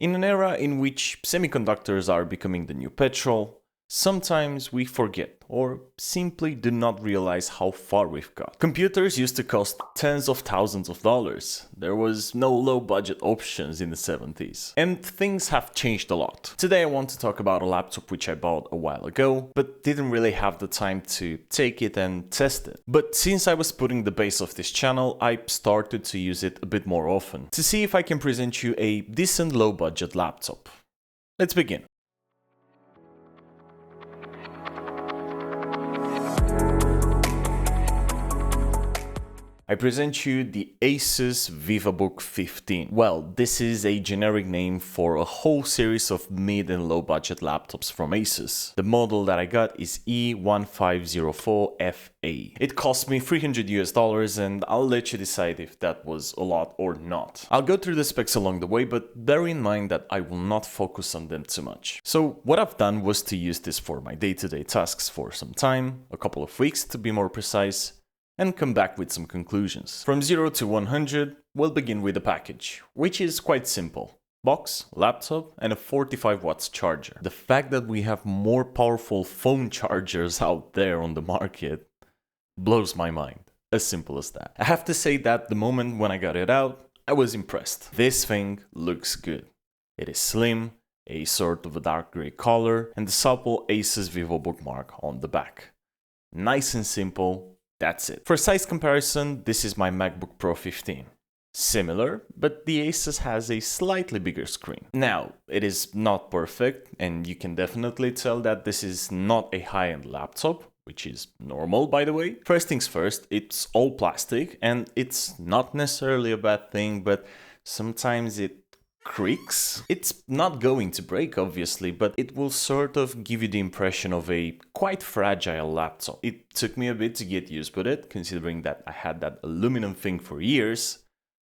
In an era in which semiconductors are becoming the new petrol, sometimes we forget or simply do not realize how far we've got. Computers used to cost tens of thousands of dollars. There was no low budget options in the 70s. And things have changed a lot. Today I want to talk about a laptop which I bought a while ago, but didn't really have the time to take it and test it. But since I was putting the base of this channel, I started to use it a bit more often, to see if I can present you a decent low budget laptop. Let's begin. I present you the Asus VivaBook 15. Well, this is a generic name for a whole series of mid and low budget laptops from Asus. The model that I got is E1504FA. It cost me $300 and I'll let you decide if that was a lot or not. I'll go through the specs along the way, but bear in mind that I will not focus on them too much. So what I've done was to use this for my day-to-day tasks for some time, a couple of weeks to be more precise, and come back with some conclusions. From 0 to 100, we'll begin with the package, which is quite simple. Box, laptop, and a 45 watts charger. The fact that we have more powerful phone chargers out there on the market blows my mind. As simple as that. I have to say that the moment when I got it out, I was impressed. This thing looks good. It is slim, a sort of a dark gray color, and the supple Asus VivaBook mark on the back. Nice and simple. That's it. For size comparison, this is my MacBook Pro 15. Similar, but the Asus has a slightly bigger screen. Now, it is not perfect, and you can definitely tell that this is not a high-end laptop, which is normal, by the way. First things first, it's all plastic, and it's not necessarily a bad thing, but sometimes it creaks. It's not going to break, obviously, but it will sort of give you the impression of a quite fragile laptop. It took me a bit to get used with it, considering that I had that aluminum thing for years,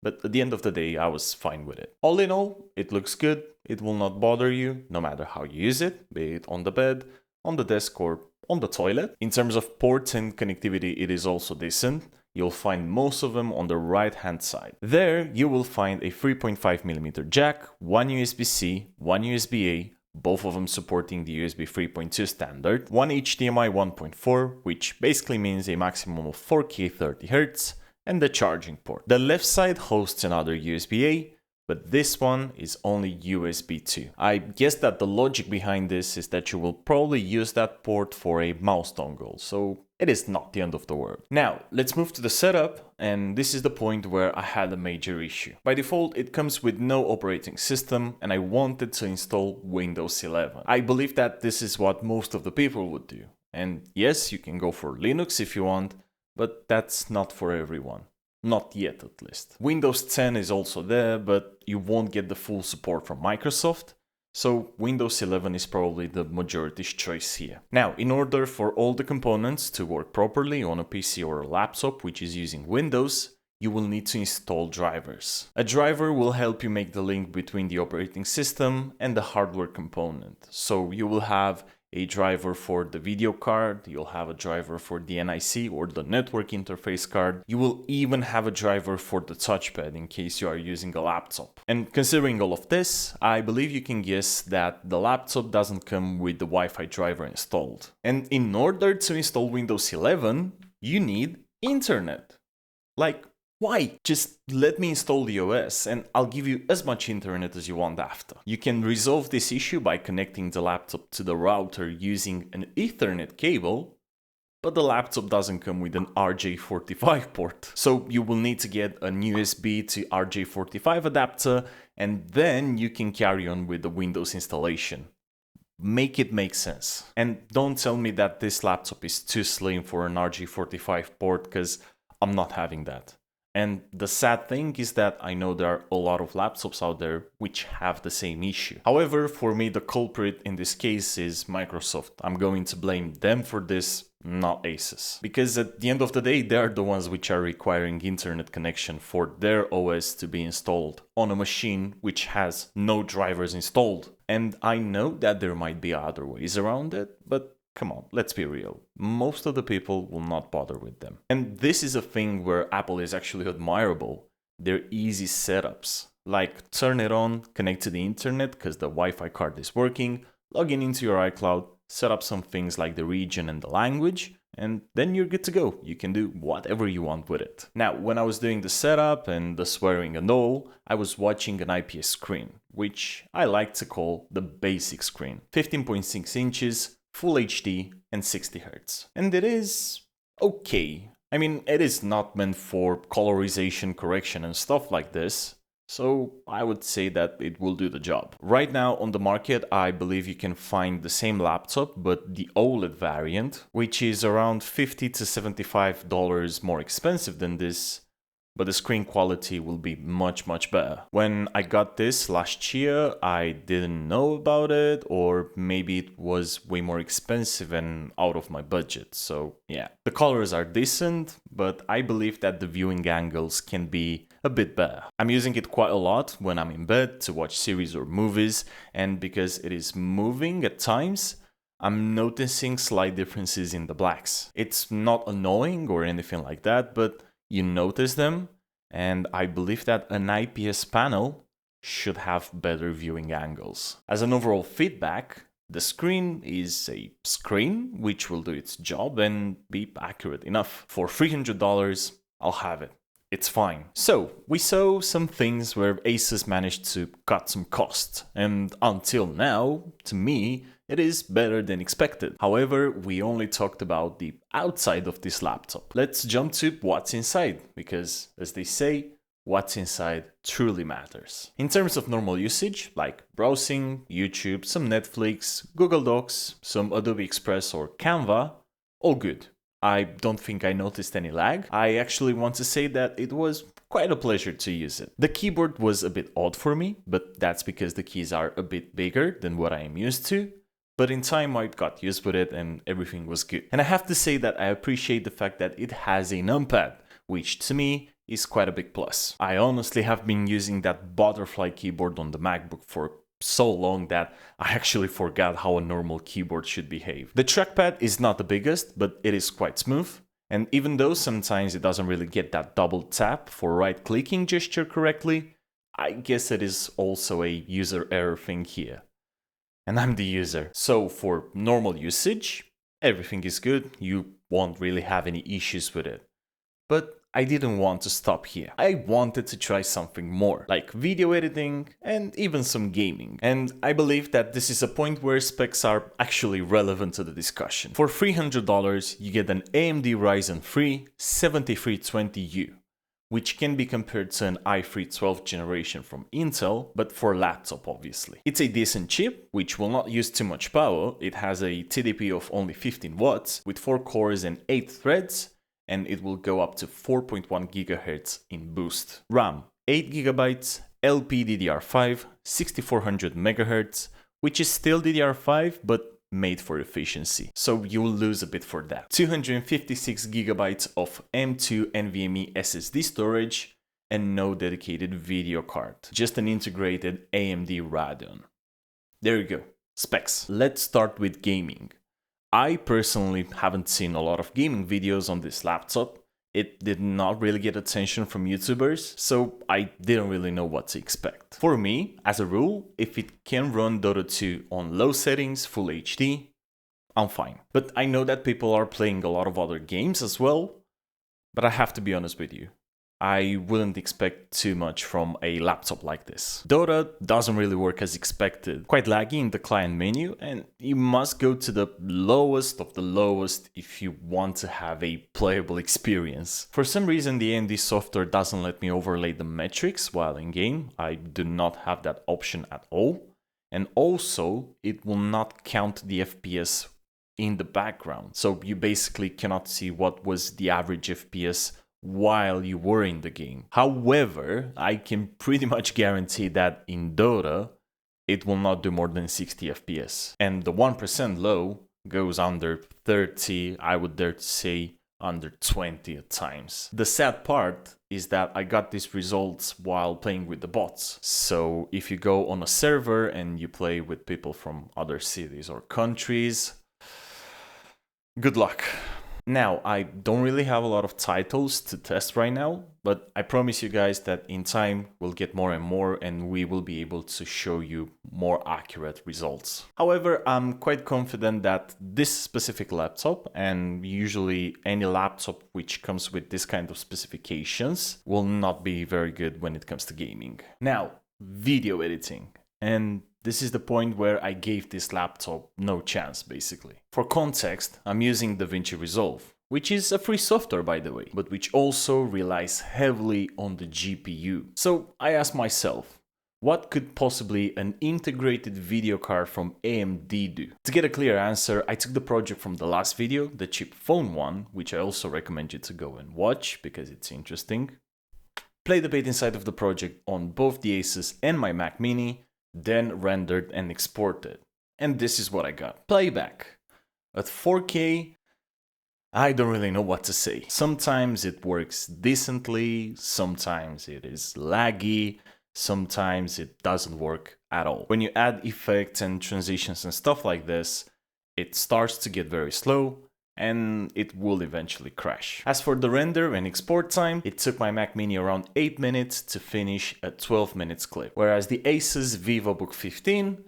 but at the end of the day, I was fine with it. All in all, it looks good. It will not bother you, no matter how you use it, be it on the bed, on the desk, or on the toilet. In terms of ports and connectivity, it is also decent. You'll find most of them on the right hand side. There you will find a 3.5mm jack, one USB-C, one USB-A, both of them supporting the USB 3.2 standard, one HDMI 1.4, which basically means a maximum of 4K 30Hz, and the charging port. The left side hosts another USB-A, but this one is only USB 2. I guess that the logic behind this is that you will probably use that port for a mouse dongle, so it is not the end of the world. Now, let's move to the setup, and this is the point where I had a major issue. By default, it comes with no operating system, and I wanted to install Windows 11. I believe that this is what most of the people would do. And yes, you can go for Linux if you want, but that's not for everyone. Not yet, at least. Windows 10 is also there, but you won't get the full support from Microsoft, so Windows 11 is probably the majority's choice here. Now, in order for all the components to work properly on a PC or a laptop which is using Windows, you will need to install drivers. A driver will help you make the link between the operating system and the hardware component. So you will have a driver for the video card, you'll have a driver for the NIC or the network interface card, you will even have a driver for the touchpad in case you are using a laptop. And considering all of this, I believe you can guess that the laptop doesn't come with the Wi-Fi driver installed. And in order to install Windows 11, you need internet. Like, why? Just let me install the OS and I'll give you as much internet as you want after. You can resolve this issue by connecting the laptop to the router using an Ethernet cable, but the laptop doesn't come with an RJ45 port. So you will need to get an USB to RJ45 adapter, and then you can carry on with the Windows installation. Make it make sense. And don't tell me that this laptop is too slim for an RJ45 port, because I'm not having that. And the sad thing is that I know there are a lot of laptops out there which have the same issue. However, for me, the culprit in this case is Microsoft. I'm going to blame them for this, not Asus. Because at the end of the day, they're the ones which are requiring internet connection for their OS to be installed on a machine which has no drivers installed. And I know that there might be other ways around it, but come on, let's be real. Most of the people will not bother with them. And this is a thing where Apple is actually admirable. Their easy setups. like turn it on, connect to the internet because the Wi-Fi card is working, log in into your iCloud, set up some things like the region and the language, and then you're good to go. You can do whatever you want with it. Now, when I was doing the setup and the swearing and all, I was watching an IPS screen, which I like to call the basic screen. 15.6 inches, Full HD, and 60 Hz. And it is okay. I mean, it is not meant for colorization correction and stuff like this, so I would say that it will do the job. Right now on the market, I believe you can find the same laptop, but the OLED variant, which is around $50 to $75 more expensive than this, but the screen quality will be much better. When I got this last year, I didn't know about it, or maybe it was way more expensive and out of my budget, so yeah. The colors are decent, but I believe that the viewing angles can be a bit better. I'm using it quite a lot when I'm in bed to watch series or movies, and because it is moving at times, I'm noticing slight differences in the blacks. It's not annoying or anything like that, but you notice them, and I believe that an IPS panel should have better viewing angles. As an overall feedback, the screen is a screen which will do its job and be accurate enough. For $300, I'll have it. It's fine. So, we saw some things where Asus managed to cut some costs, and until now, to me, it is better than expected. However, we only talked about the outside of this laptop. Let's jump to what's inside, because as they say, what's inside truly matters. In terms of normal usage, like browsing, YouTube, some Netflix, Google Docs, some Adobe Express or Canva, all good. I don't think I noticed any lag. I actually want to say that it was quite a pleasure to use it. The keyboard was a bit odd for me, but that's because the keys are a bit bigger than what I am used to. But in time I got used with it and everything was good. And I have to say that I appreciate the fact that it has a numpad, which to me is quite a big plus. I honestly have been using that butterfly keyboard on the MacBook for so long that I actually forgot how a normal keyboard should behave. The trackpad is not the biggest, but it is quite smooth. And even though sometimes it doesn't really get that double tap for right-clicking gesture correctly, I guess it is also a user error thing here. And I'm the user. So for normal usage, everything is good. You won't really have any issues with it. But I didn't want to stop here. I wanted to try something more, like video editing and even some gaming. And I believe that this is a point where specs are actually relevant to the discussion. For $300, you get an AMD Ryzen 3 7320U, which can be compared to an i3 12th generation from Intel, but for laptop obviously. It's a decent chip, which will not use too much power. It has a TDP of only 15 watts, with 4 cores and 8 threads, and it will go up to 4.1 GHz in boost. RAM, 8 GB, LPDDR5, 6400 MHz, which is still DDR5, but made for efficiency, so you'll lose a bit for that. 256 GB of M2 NVMe SSD storage, and no dedicated video card, just an integrated AMD Radeon. There you go, specs. Let's start with gaming. I personally haven't seen a lot of gaming videos on this laptop. It did not really get attention from YouTubers, so I didn't really know what to expect. For me, as a rule, if it can run Dota 2 on low settings, Full HD, I'm fine. But I know that people are playing a lot of other games as well, but I have to be honest with you. I wouldn't expect too much from a laptop like this. Dota doesn't really work as expected, quite laggy in the client menu, and you must go to the lowest of the lowest if you want to have a playable experience. For some reason the AMD software doesn't let me overlay the metrics while in game. I do not have that option at all, and also it will not count the FPS in the background, so you basically cannot see what was the average FPS while you were in the game. However, I can pretty much guarantee that in Dota, it will not do more than 60 FPS. And the 1% low goes under 30, I would dare to say under 20 at times. The sad part is that I got these results while playing with the bots. So if you go on a server and you play with people from other cities or countries, good luck. Now, I don't really have a lot of titles to test right now, but I promise you guys that in time we'll get more and more and we will be able to show you more accurate results. However, I'm quite confident that this specific laptop, and usually any laptop which comes with this kind of specifications, will not be very good when it comes to gaming. Now, video editing. And this is the point where I gave this laptop no chance, basically. For context, I'm using DaVinci Resolve, which is a free software, by the way, but which also relies heavily on the GPU. So I asked myself, what could possibly an integrated video card from AMD do? To get a clear answer, I took the project from the last video, the cheap phone one, which I also recommend you to go and watch because it's interesting. Played a bit inside of the project on both the Asus and my Mac Mini, then rendered and exported. And this is what I got. Playback. At 4K, I don't really know what to say. Sometimes it works decently, sometimes it is laggy, sometimes it doesn't work at all. When you add effects and transitions and stuff like this, it starts to get very slow and it will eventually crash. As for the render and export time, it took my Mac Mini around 8 minutes to finish a 12 minutes clip. Whereas the Asus VivoBook 15,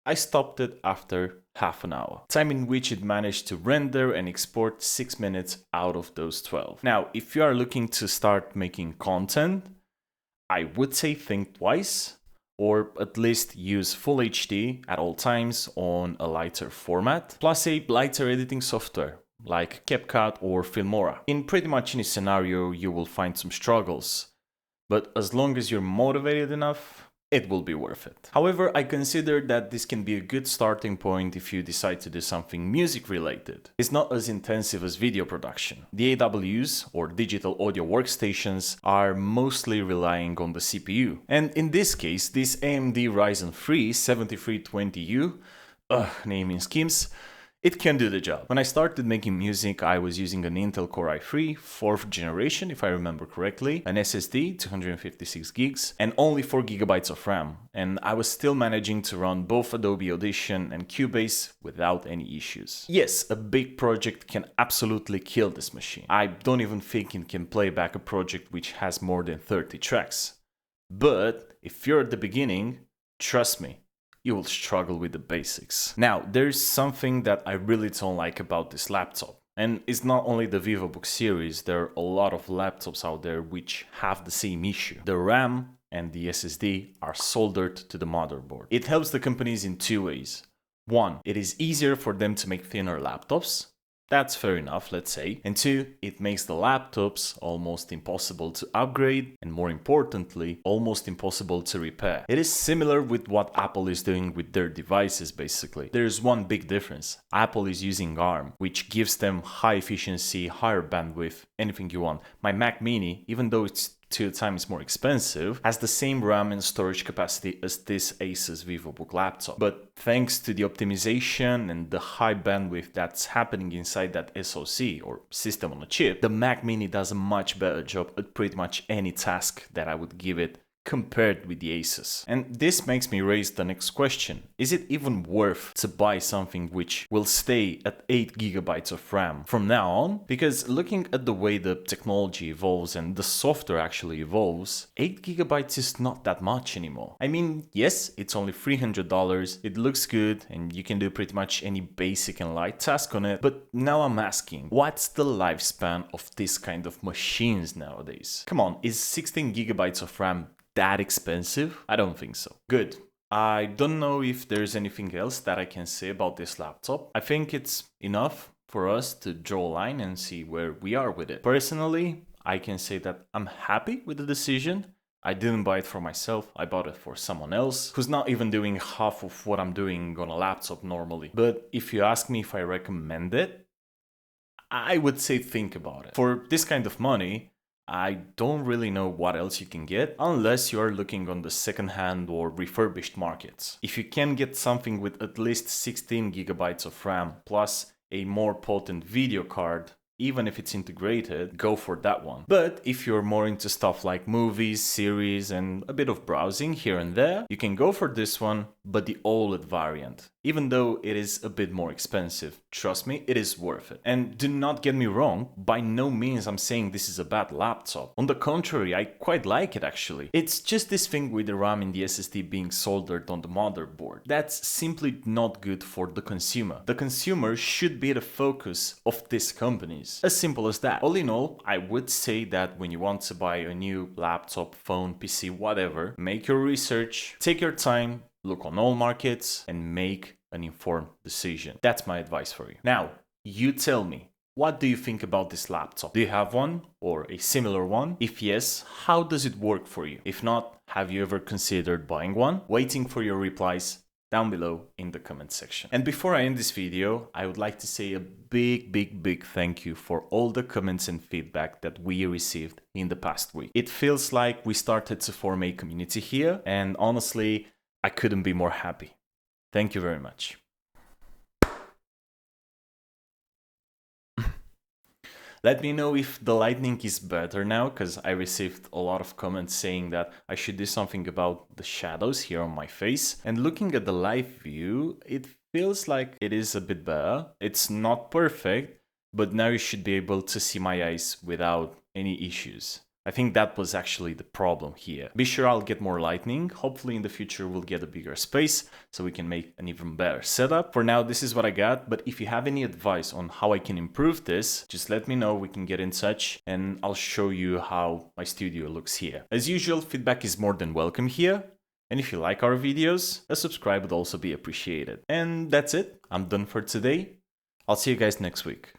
I stopped it after half an hour. Time in which it managed to render and export 6 minutes out of those 12. Now, if you are looking to start making content, I would say think twice, or at least use Full HD at all times on a lighter format, plus a lighter editing software like CapCut or Filmora. In pretty much any scenario, you will find some struggles, but as long as you're motivated enough, it will be worth it. However, I consider that this can be a good starting point if you decide to do something music related. It's not as intensive as video production. The AWs, or digital audio workstations, are mostly relying on the CPU. And in this case, this AMD Ryzen 3 7320U, naming schemes, it can do the job. When I started making music, I was using an Intel Core i3, 4th generation if I remember correctly, an SSD, 256 gigs, and only 4 gigabytes of RAM. And I was still managing to run both Adobe Audition and Cubase without any issues. Yes, a big project can absolutely kill this machine. I don't even think it can play back a project which has more than 30 tracks. But if you're at the beginning, trust me, you will struggle with the basics. Now, there's something that I really don't like about this laptop. And it's not only the VivoBook series, there are a lot of laptops out there which have the same issue. The RAM and the SSD are soldered to the motherboard. It helps the companies in two ways. One, it is easier for them to make thinner laptops. That's fair enough, let's say. And two, it makes the laptops almost impossible to upgrade and, more importantly, almost impossible to repair. It is similar with what Apple is doing with their devices, basically. There's one big difference. Apple is using ARM, which gives them high efficiency, higher bandwidth, anything you want. My Mac Mini, even though it's 2 times more expensive, has the same RAM and storage capacity as this Asus VivoBook laptop. But thanks to the optimization and the high bandwidth that's happening inside that SoC, or system on a chip, the Mac Mini does a much better job at pretty much any task that I would give it compared with the Asus. And this makes me raise the next question. Is it even worth to buy something which will stay at 8 gigabytes of RAM from now on? Because looking at the way the technology evolves and the software actually evolves, 8 gigabytes is not that much anymore. I mean, yes, it's only $300, it looks good, and you can do pretty much any basic and light task on it, but now I'm asking, what's the lifespan of this kind of machines nowadays? Come on, is 16 gigabytes of RAM that expensive? I don't think so. Good. I don't know if there's anything else that I can say about this laptop. I think it's enough for us to draw a line and see where we are with it. Personally, I can say that I'm happy with the decision. I didn't buy it for myself, I bought it for someone else who's not even doing half of what I'm doing on a laptop normally. But if you ask me if I recommend it, I would say think about it. For this kind of money, I don't really know what else you can get unless you're looking on the second-hand or refurbished markets. If you can get something with at least 16 gigabytes of RAM plus a more potent video card, even if it's integrated, go for that one. But if you're more into stuff like movies, series, and a bit of browsing here and there, you can go for this one, but the OLED variant. Even though it is a bit more expensive, trust me, it is worth it. And do not get me wrong, by no means I'm saying this is a bad laptop. On the contrary, I quite like it actually. It's just this thing with the RAM and the SSD being soldered on the motherboard. That's simply not good for the consumer. The consumer should be the focus of these companies. As simple as that. All in all, I would say that when you want to buy a new laptop, phone, PC, whatever, make your research, take your time, look on all markets, and make an informed decision. That's my advice for you. Now, you tell me, what do you think about this laptop? Do you have one or a similar one? If yes, how does it work for you? If not, have you ever considered buying one? Waiting for your replies down below in the comment section. And before I end this video, I would like to say a big thank you for all the comments and feedback that we received in the past week. It feels like we started to form a community here, and honestly, I couldn't be more happy. Thank you very much. Let me know if the lighting is better now, because I received a lot of comments saying that I should do something about the shadows here on my face. And looking at the live view, it feels like it is a bit better. It's not perfect, but now you should be able to see my eyes without any issues. I think that was actually the problem here. Be sure I'll get more lighting. Hopefully in the future we'll get a bigger space so we can make an even better setup. For now, this is what I got, but if you have any advice on how I can improve this, just let me know, we can get in touch and I'll show you how my studio looks here. As usual, feedback is more than welcome here. And if you like our videos, a subscribe would also be appreciated. And that's it. I'm done for today. I'll see you guys next week.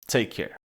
Take care.